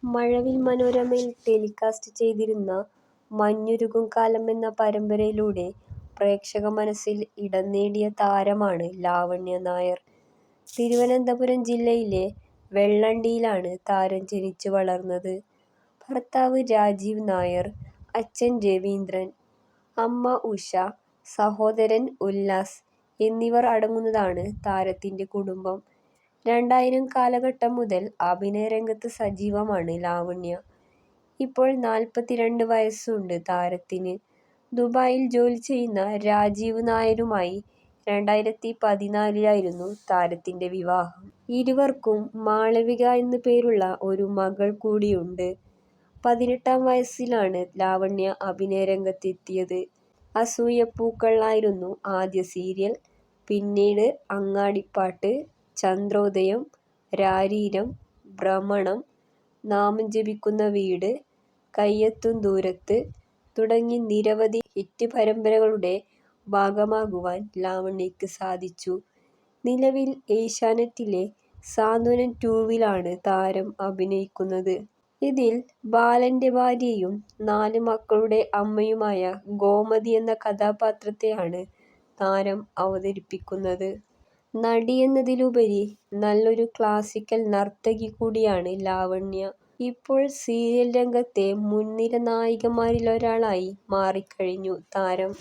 മഴവിൽ മനോരമയിൽ ടെലികാസ്റ്റ് ചെയ്തിരുന്ന മഞ്ഞുരുകും കാലം എന്ന പരമ്പരയിലൂടെ പ്രേക്ഷക മനസ്സിൽ ഇടം നേടിയ താരമാണ് ലാവണ്യ നായർ. തിരുവനന്തപുരം ജില്ലയിലെ വെള്ളണ്ടിയിലാണ് താരം ജനിച്ചു വളർന്നത്. ഭർത്താവ് രാജീവ് നായർ, അച്ഛൻ രവീന്ദ്രൻ, അമ്മ ഉഷ, സഹോദരൻ ഉല്ലാസ് എന്നിവർ അടങ്ങുന്നതാണ് താരത്തിന്റെ കുടുംബം. 2000 കാലഘട്ടം മുതൽ അഭിനയ രംഗത്ത് സജീവമാണ് ലാവണ്യ. ഇപ്പോൾ 42 വയസ്സുണ്ട് താരത്തിന്. ദുബായിൽ ജോലി ചെയ്യുന്ന രാജീവ് നായരുമായി 2014-ലായിരുന്നു താരത്തിന്റെ വിവാഹം. ഇരുവർക്കും മാളവിക എന്നു പേരുള്ള ഒരു മകൾ കൂടിയുണ്ട്. 18-ാം വയസ്സിലാണ് ലാവണ്യ അഭിനയ രംഗത്തെത്തിയത്. അസൂയപ്പൂക്കൾ ആയിരുന്നു ആദ്യ സീരിയൽ. പിന്നീട് അങ്ങാടിപ്പാട്ട്, ചന്ദ്രോദയം, രാരീരം, ഭ്രമണം, നാമം ജപിക്കുന്ന വീട്, കയ്യെത്തും ദൂരത്ത് തുടങ്ങി നിരവധി ഹിറ്റ് പരമ്പരകളുടെ ഭാഗമാകുവാൻ ലാവണ്യയ്ക്ക് സാധിച്ചു. നിലവിൽ ഏഷ്യാനെറ്റിലെ സാന്ത്വനം 2-വിലാണ് താരം അഭിനയിക്കുന്നത്. ഇതിൽ ബാലന്റെ ഭാര്യയും 4 മക്കളുടെ അമ്മയുമായ ഗോമതി എന്ന കഥാപാത്രത്തെയാണ് താരം അവതരിപ്പിക്കുന്നത്. നടി എന്നതിലുപരി നല്ലൊരു ക്ലാസിക്കൽ നർത്തകി കൂടിയാണ് ലാവണ്യ. ഇപ്പോൾ സീരിയൽ രംഗത്തെ മുൻനിര നായികമാരിലൊരാളായി മാറിക്കഴിഞ്ഞു താരം.